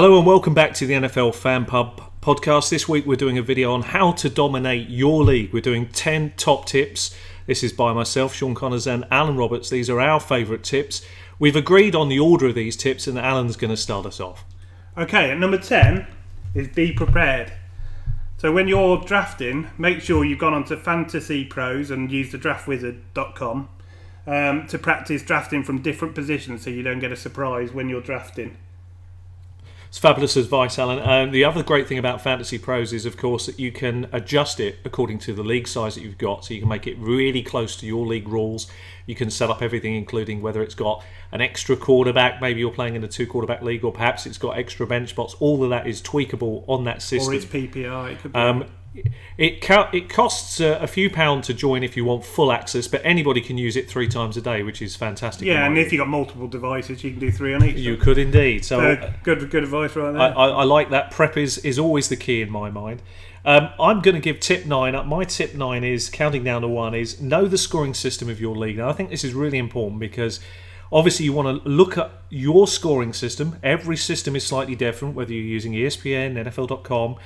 Hello and welcome back to the NFL Fan Pub podcast. This week we're doing a video on how to dominate your league. We're doing 10 top tips. This is by myself, Sean Connors and Alan Roberts. These are our favourite tips. We've agreed on the order of these tips and Alan's going to start us off. Okay, and number 10 is be prepared. So when you're drafting, make sure you've gone onto Fantasy Pros and used the draftwizard.com to practice drafting from different positions so you don't get a surprise when you're drafting. It's fabulous advice, Alan. The other great thing about Fantasy Pros is, of course, that you can adjust it according to the league size that you've got. So you can make it really close to your league rules. You can set up everything, including whether it's got an extra quarterback. Maybe you're playing in a 2-quarterback league, or perhaps it's got extra bench spots. All of that is tweakable on that system. Or it's PPR. It could be. It costs a few pounds to join if you want full access, but anybody can use it 3 times a day, which is fantastic. Yeah, and if you've got multiple devices, you can do 3 on each. You could indeed. So good advice right there. I like that. Prep is always the key in my mind. I'm going to give tip 9. My tip 9 is, counting down to 1, is know the scoring system of your league. Now, I think this is really important because obviously you want to look at your scoring system. Every system is slightly different, whether you're using ESPN, NFL.com.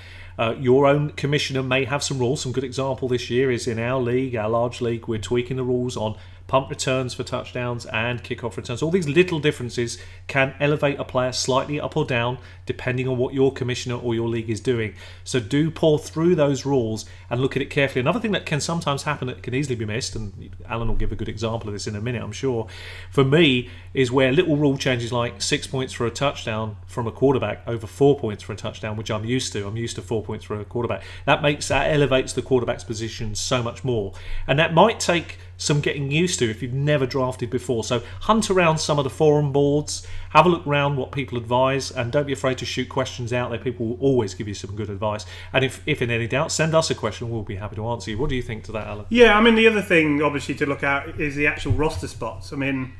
Your own commissioner may have some rules. Some good example this year is in our league, our large league, we're tweaking the rules on punt returns for touchdowns and kickoff returns. All these little differences can elevate a player slightly up or down depending on what your commissioner or your league is doing. So do pour through those rules and look at it carefully. Another thing that can sometimes happen that can easily be missed, and Alan will give a good example of this in a minute, I'm sure, for me, is where little rule changes like 6 points for a touchdown from a quarterback over 4 points for a touchdown, which I'm used to. I'm used to 4 points for a quarterback. That elevates the quarterback's position so much more. And that might take some getting used to if you've never drafted before. So hunt around some of the forum boards, have a look around what people advise, and don't be afraid to shoot questions out there. People will always give you some good advice. And if in any doubt, send us a question. We'll be happy to answer you. What do you think to that, Alan? Yeah, I mean, the other thing, obviously, to look at is the actual roster spots. I mean,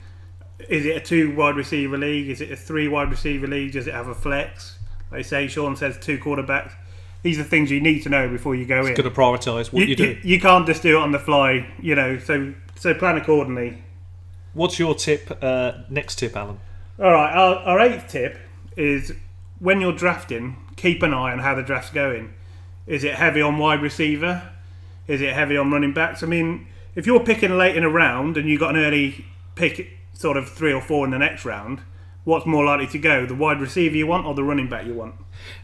is it a 2 wide receiver league? Is it a 3 wide receiver league? Does it have a flex? Like I say, Sean says 2 quarterbacks. These are things you need to know before you go in. It's got to prioritise what you do. You can't just do it on the fly, so plan accordingly. What's your tip? Next tip, Alan? All right, our 8th tip is when you're drafting, keep an eye on how the draft's going. Is it heavy on wide receiver? Is it heavy on running backs? I mean, if you're picking late in a round and you've got an early pick, sort of 3 or 4 in the next round, what's more likely to go, the wide receiver you want or the running back you want?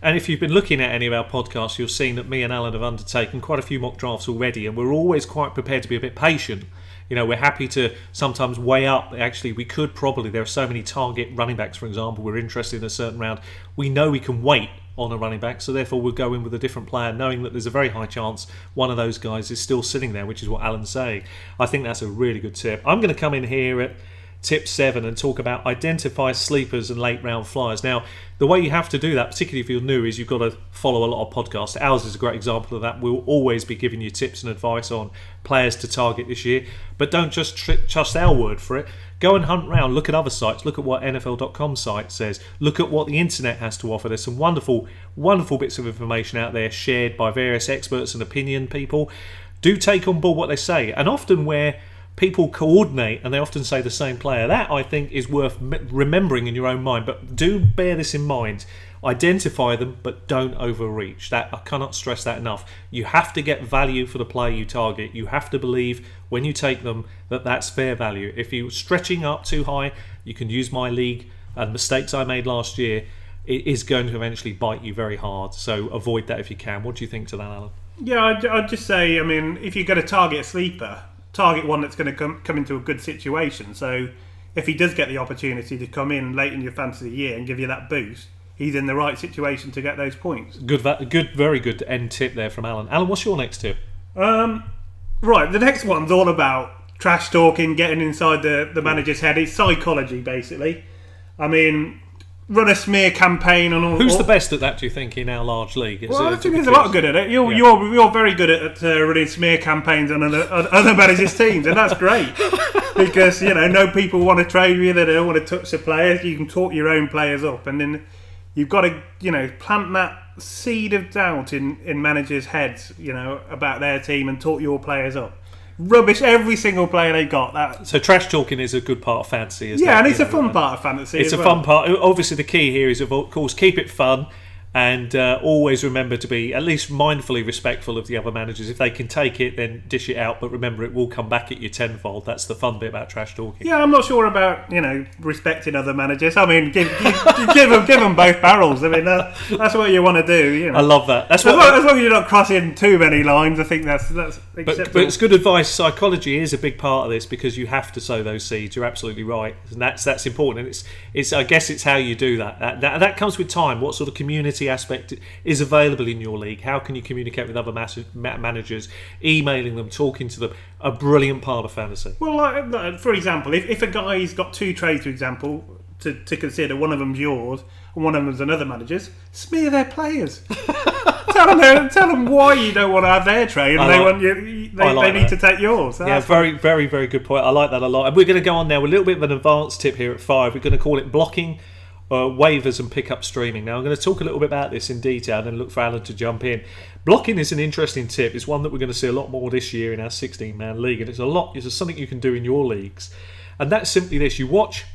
And if you've been looking at any of our podcasts, you'll seen that me and Alan have undertaken quite a few mock drafts already, and we're always quite prepared to be a bit patient. We're happy to sometimes weigh up. Actually, we could probably, there are so many target running backs, for example, we're interested in a certain round. We know we can wait on a running back, so therefore we'll go in with a different player, knowing that there's a very high chance one of those guys is still sitting there, which is what Alan's saying. I think that's a really good tip. I'm going to come in here at tip 7 and talk about identify sleepers and late round flyers. Now, the way you have to do that, particularly if you're new, is you've got to follow a lot of podcasts. Ours is a great example of that. We'll always be giving you tips and advice on players to target this year, but don't just trust our word for it. Go and hunt around, look at other sites, look at what NFL.com site says, look at what the internet has to offer. There's some wonderful bits of information out there shared by various experts and opinion people. Do take on board what they say, and often where people coordinate and they often say the same player, that I think is worth remembering in your own mind. But do bear this in mind. Identify them, but don't overreach. That I cannot stress that enough. You have to get value for the player you target. You have to believe when you take them that that's fair value. If you're stretching up too high, you can use my league and mistakes I made last year. It is going to eventually bite you very hard. So avoid that if you can. What do you think to that, Alan? Yeah, I'd just say, I mean, if you're going to target a sleeper, target one that's going to come into a good situation. So if he does get the opportunity to come in late in your fantasy year and give you that boost, he's in the right situation to get those points. Good, very good end tip there from Alan. Alan, what's your next tip? Right, the next one's all about trash talking, getting inside the manager's head. It's psychology, basically. I mean, run a smear campaign on all. Who's the best at that, do you think, in our large league? I think there's a lot good at it. You're very good at running smear campaigns on other managers' teams, and that's great because no people want to trade with you. They don't want to touch the players. You can talk your own players up, and then you've got to plant that seed of doubt in managers' heads about their team and talk your players up. rubbish every single player they got. That So trash talking is a good part of fantasy, isn't it? and it's a fun part of fantasy. It's as a well. fun part. Obviously, the key here is, of course, keep it fun and always remember to be at least mindfully respectful of the other managers. If they can take it, then dish it out. But remember, it will come back at you tenfold. That's the fun bit about trash talking. Yeah, I'm not sure about respecting other managers. I mean, give them both barrels. I mean, that's what you want to do. I love that. That's as what. long as you're not crossing too many lines, I think that's acceptable. But it's good advice. Psychology is a big part of this because you have to sow those seeds. You're absolutely right, and that's important. And it's I guess it's how you do that. That comes with time. What sort of community aspect is available in your league? How can you communicate with other managers? Emailing them, talking to them, a brilliant part of fantasy. Well, like, for example, if a guy's got two trades, for example, to consider, one of them's yours and one of them's another manager's, smear their players. tell them why you don't want to have their trade and they need to take yours. Very, very, very good point. I like that a lot. And we're going to go on now with a little bit of an advanced tip here at 5. We're going to call it blocking waivers and pickup streaming. Now I'm going to talk a little bit about this in detail and then look for Alan to jump in. Blocking is an interesting tip. It's one that we're going to see a lot more this year in our 16-man league, and it's something you can do in your leagues. And that's simply this: you watch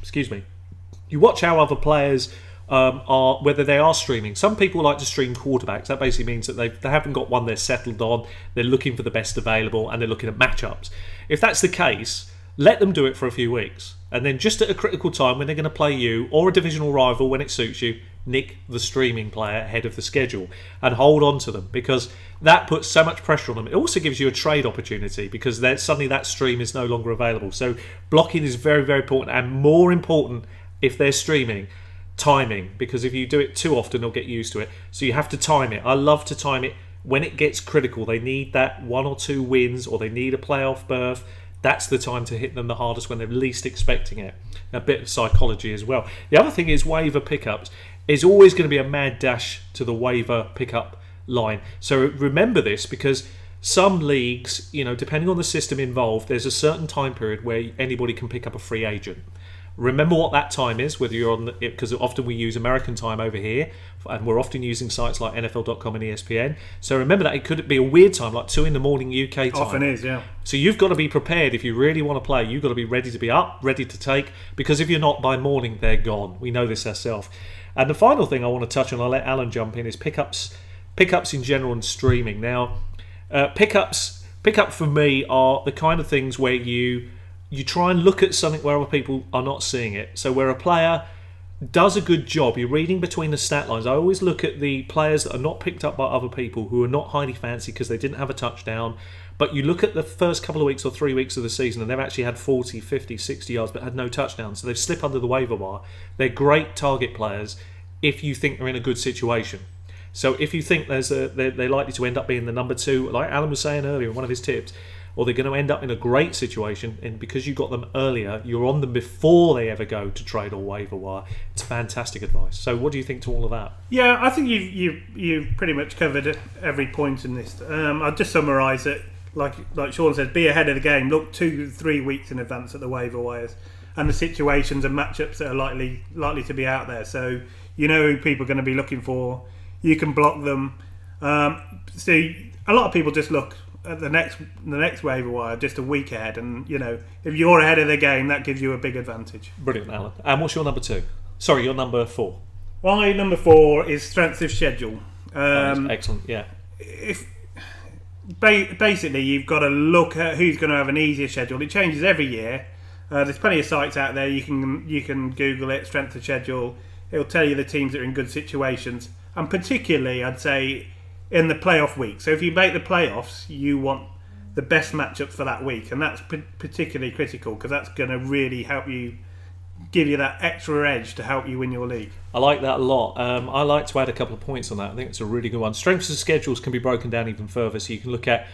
how other players are, whether they are streaming. Some people like to stream quarterbacks. That basically means that they haven't got one they're settled on. They're looking for the best available and they're looking at matchups. If that's the case, let them do it for a few weeks. And then just at a critical time when they're going to play you or a divisional rival when it suits you, nick the streaming player ahead of the schedule and hold on to them, because that puts so much pressure on them. It also gives you a trade opportunity because then suddenly that stream is no longer available. So blocking is very, very important, and more important if they're streaming, timing, because if you do it too often they'll get used to it. So you have to time it. I love to time it when it gets critical. They need that 1 or 2 wins or they need a playoff berth. That's the time to hit them the hardest, when they're least expecting it. A bit of psychology as well. The other thing is waiver pickups. Is always going to be a mad dash to the waiver pickup line. So remember this, because some leagues, depending on the system involved, there's a certain time period where anybody can pick up a free agent. Remember what that time is, whether you're on it, because often we use American time over here, and we're often using sites like NFL.com and ESPN. So remember that it could be a weird time, like 2 a.m. UK time. Often is, yeah. So you've got to be prepared. If you really want to play, you've got to be ready to be up, ready to take, because if you're not, by morning they're gone. We know this ourselves. And the final thing I want to touch on, I'll let Alan jump in, is pickups in general and streaming. Now, pickup for me are the kind of things where you try and look at something where other people are not seeing it. So where a player does a good job, you're reading between the stat lines. I always look at the players that are not picked up by other people, who are not highly fancy because they didn't have a touchdown. But you look at the first couple of weeks or 3 weeks of the season and they've actually had 40, 50, 60 yards but had no touchdowns. So they've slipped under the waiver wire. They're great target players if you think they're in a good situation. So if you think they're likely to end up being the number 2, like Alan was saying earlier in one of his tips, or they're going to end up in a great situation, and because you got them earlier, you're on them before they ever go to trade or waiver wire. It's fantastic advice. So what do you think to all of that? Yeah, I think you've pretty much covered every point in this. I'll just summarise it. Like Sean said, be ahead of the game. Look 2-3 weeks in advance at the waiver wires and the situations and matchups that are likely to be out there. So you know who people are going to be looking for. You can block them. See, a lot of people just look at the next waiver wire just a week ahead, and if you're ahead of the game, that gives you a big advantage. Brilliant, Alan. And what's your number 2? Sorry, your number 4. My number 4 is strength of schedule. Excellent, yeah. Basically, you've got to look at who's going to have an easier schedule. It changes every year. There's plenty of sites out there. You can Google it, strength of schedule. It'll tell you the teams that are in good situations, and particularly, I'd say, in the playoff week. So if you make the playoffs, you want the best matchup for that week, and that's particularly critical because that's going to really help you, give you that extra edge to help you win your league. I like that a lot. I like to add a couple of points on that. I think it's a really good one. Strengths of schedules can be broken down even further, so you can look at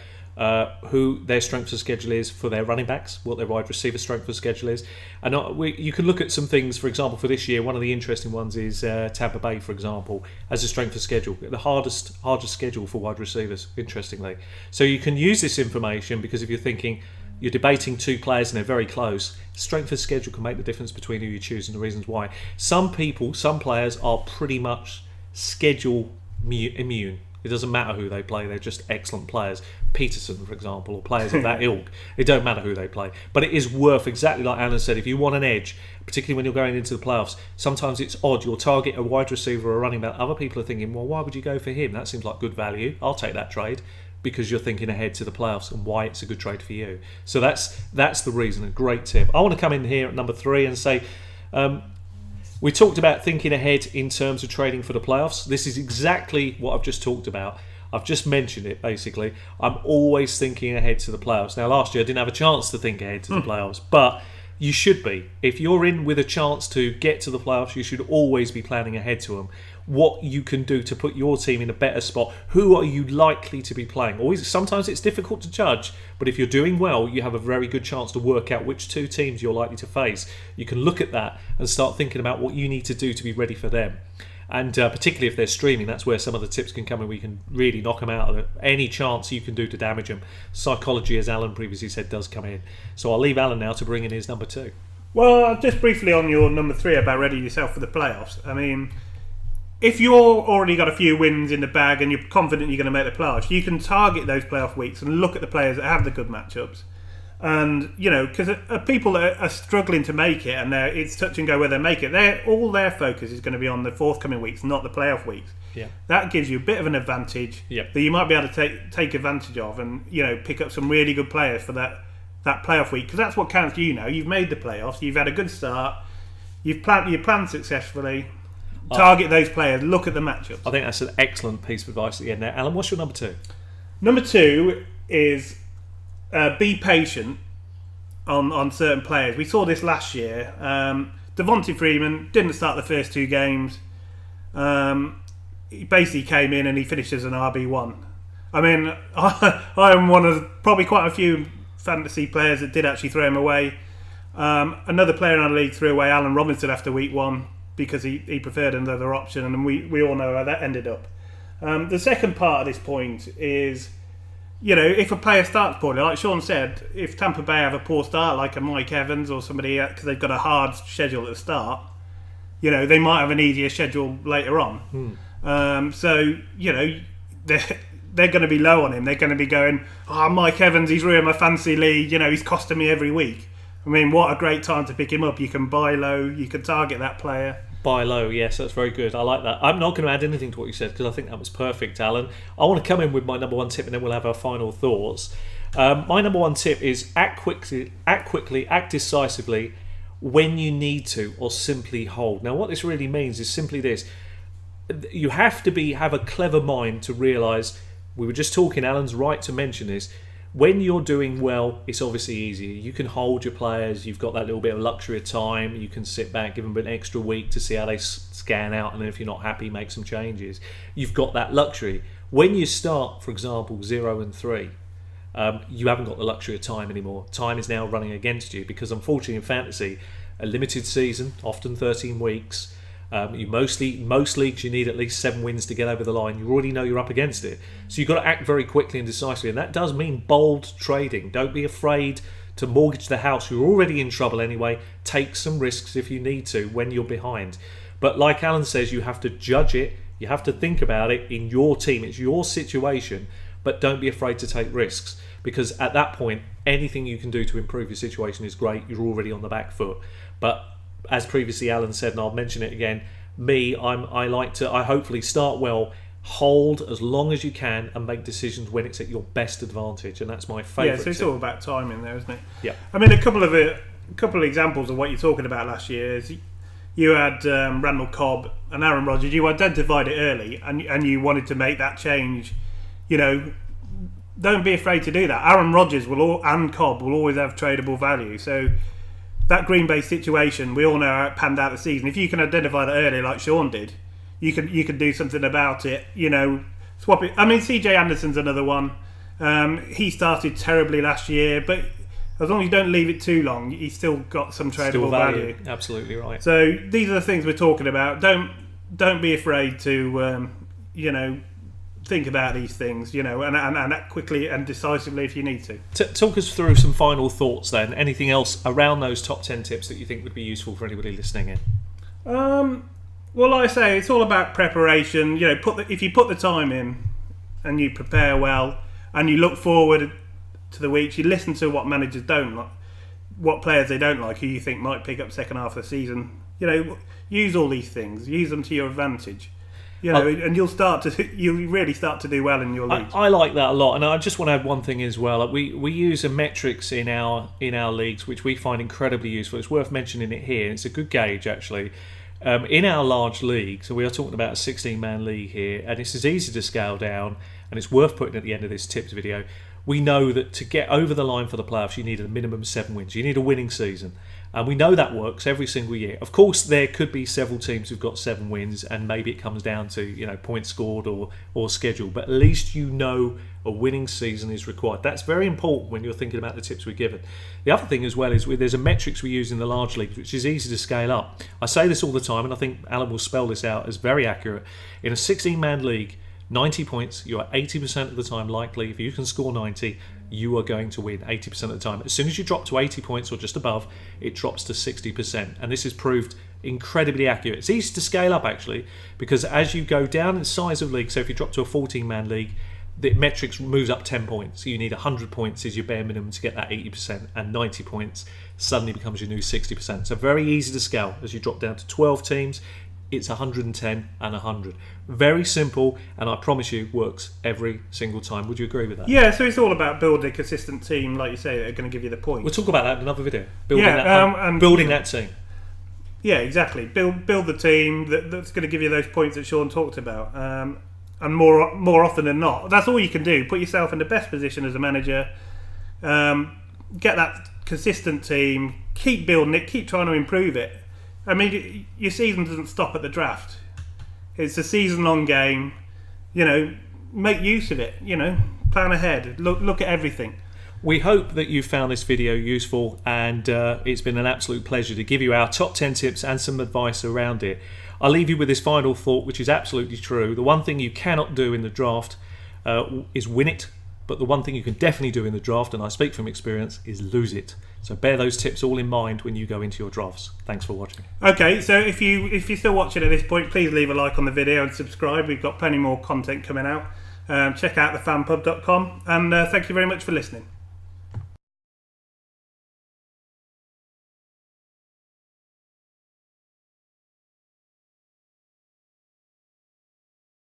who their strength of schedule is for their running backs, what their wide receiver strength of schedule is, and you can look at some things. For example, for this year, one of the interesting ones is Tampa Bay, for example, as a strength of schedule, the hardest schedule for wide receivers, interestingly. So you can use this information, because if you're thinking you're debating 2 players and they're very close, strength of schedule can make the difference between who you choose and the reasons why. Some players are pretty much schedule immune. It doesn't matter who they play; they're just excellent players. Peterson, for example, or players of that ilk. It don't matter who they play, but it is worth, exactly like Alan said, if you want an edge, particularly when you're going into the playoffs. Sometimes it's odd. You'll target a wide receiver or a running back. Other people are thinking, well, why would you go for him? That seems like good value. I'll take that trade, because you're thinking ahead to the playoffs and why it's a good trade for you. So that's the reason. A great tip. I want to come in here at number 3 and say, we talked about thinking ahead in terms of trading for the playoffs. This is exactly what I've just talked about. I've just mentioned it, basically. I'm always thinking ahead to the playoffs. Now, last year I didn't have a chance to think ahead to the playoffs, but you should be. If you're in with a chance to get to the playoffs, you should always be planning ahead to them. What you can do to put your team in a better spot. Who are you likely to be playing? Always, sometimes it's difficult to judge, but if you're doing well, you have a very good chance to work out which 2 teams you're likely to face. You can look at that and start thinking about what you need to do to be ready for them. And particularly if they're streaming, that's where some of the tips can come in. We can really knock them out of it. Any chance you can do to damage them. Psychology, as Alan previously said, does come in. So I'll leave Alan now to bring in his number 2. Well, just briefly on your number 3 about ready yourself for the playoffs. I mean, if you're already got a few wins in the bag and you're confident you're going to make the playoffs, you can target those playoff weeks and look at the players that have the good matchups. And, you know, because people that are struggling to make it and it's touch and go where they make it, all their focus is going to be on the forthcoming weeks, not the playoff weeks. Yeah. That gives you a bit of an advantage that you might be able to take advantage of and, you know, pick up some really good players for that playoff week. Because that's what counts. You know, you've made the playoffs, you've had a good start, you've planned successfully. Target those players, look at the matchups. I think that's an excellent piece of advice at the end there. Alan, what's your number 2? Number 2 is be patient on certain players. We saw this last year. Devonta Freeman didn't start the first 2 games. He basically came in and he finished as an RB1. I mean, I am one of probably quite a few fantasy players that did actually throw him away. Another player in our league threw away Allen Robinson after week 1 because he preferred another option, and we all know how that ended up. The second part of this point is, you know, if a player starts poorly, like Sean said, if Tampa Bay have a poor start, like a Mike Evans or somebody, because they've got a hard schedule at the start, you know, they might have an easier schedule later on. So, you know, they're going to be low on him. They're going to be going, Mike Evans, he's ruined my fantasy league. You know, he's costing me every week. I mean, what a great time to pick him up. You can buy low. You can target that player. Buy low, yes, that's very good. I like that. I'm not going to add anything to what you said because I think that was perfect, Alan. I want to come in with my number 1 tip and then we'll have our final thoughts. My number 1 tip is act quickly, act decisively when you need to, or simply hold. Now, what this really means is simply this. You have to have a clever mind to realise, we were just talking, Alan's right to mention this, when you're doing well, it's obviously easier. You can hold your players, you've got that little bit of luxury of time, you can sit back, give them an extra week to see how they scan out, and then if you're not happy, make some changes. You've got that luxury. When you start, for example, 0-3, you haven't got the luxury of time anymore. Time is now running against you because unfortunately in fantasy, a limited season, often 13 weeks, most leagues you need at least 7 wins to get over the line. You already know you're up against it, so you've got to act very quickly and decisively, and that does mean bold trading. Don't be afraid to mortgage the house. You're already in trouble anyway. Take some risks if you need to when you're behind, but like Alan says, you have to judge it, you have to think about it in your team. It's your situation, but don't be afraid to take risks, because at that point anything you can do to improve your situation is great. You're already on the back foot. But as previously Alan said, and I'll mention it again, I hopefully start well, hold as long as you can, and make decisions when it's at your best advantage, and that's my favourite. Yeah, so it's all about timing there, isn't it? Yeah. I mean, a couple of examples of what you're talking about last year is you had Randall Cobb and Aaron Rodgers. You identified it early, and you wanted to make that change. You know, don't be afraid to do that. Aaron Rodgers and Cobb will always have tradable value. So that Green Bay situation, we all know how it panned out the season. If you can identify that early, like Sean did, you can do something about it. You know, swap it. I mean, CJ Anderson's another one. He started terribly last year, but as long as you don't leave it too long, he's still got some tradable value. Absolutely right. So these are the things we're talking about. Don't be afraid to think about these things, and act quickly and decisively if you need to. Talk us through some final thoughts then. Anything else around those top 10 tips that you think would be useful for anybody listening in? Well, like I say, it's all about preparation. If you put the time in, and you prepare well, and you look forward to the weeks. You listen to what managers don't like, what players they don't like, who you think might pick up second half of the season. You know, use all these things, use them to your advantage. You know, and you'll really start to do well in your league. I like that a lot, and I just want to add one thing as well. We use a metrics in our leagues which we find incredibly useful. It's worth mentioning it here. It's a good gauge actually. In our large league, so we are talking about a 16-man league here, and it's as easy to scale down, and it's worth putting at the end of this tips video. We know that to get over the line for the playoffs, you need a minimum 7 wins. You need a winning season. And we know that works every single year. Of course, there could be several teams who've got 7 wins, and maybe it comes down to, you know, points scored or schedule. But at least you know a winning season is required. That's very important when you're thinking about the tips we're given. The other thing as well is there's a metrics we use in the large leagues, which is easy to scale up. I say this all the time, and I think Alan will spell this out as very accurate. In a 16-man league, 90 points, you are 80% of the time likely, if you can score 90, you are going to win 80% of the time. As soon as you drop to 80 points or just above, it drops to 60%. And this is proved incredibly accurate. It's easy to scale up actually, because as you go down in size of league, so if you drop to a 14-man league, the metrics moves up 10 points. So you need 100 points is your bare minimum to get that 80%, and 90 points suddenly becomes your new 60%. So very easy to scale. As you drop down to 12 teams, it's 110 and 100. Very simple, and I promise you works every single time. Would you agree with that? Yeah, so it's all about building a consistent team, like you say, that are going to give you the points. We'll talk about that in another video. Building that team. Yeah, exactly. Build the team that's going to give you those points that Sean talked about. And more often than not, that's all you can do. Put yourself in the best position as a manager. Get that consistent team. Keep building it. Keep trying to improve it. I mean, your season doesn't stop at the draft. It's a season-long game. You know, make use of it. You know, plan ahead. Look at everything. We hope that you found this video useful, and it's been an absolute pleasure to give you our top 10 tips and some advice around it. I'll leave you with this final thought, which is absolutely true. The one thing you cannot do in the draft is win it, but the one thing you can definitely do in the draft, and I speak from experience, is lose it. So bear those tips all in mind when you go into your drafts. Thanks for watching. Okay, so if you're still watching at this point, please leave a like on the video and subscribe. We've got plenty more content coming out. Check out thefanpub.com, and thank you very much for listening.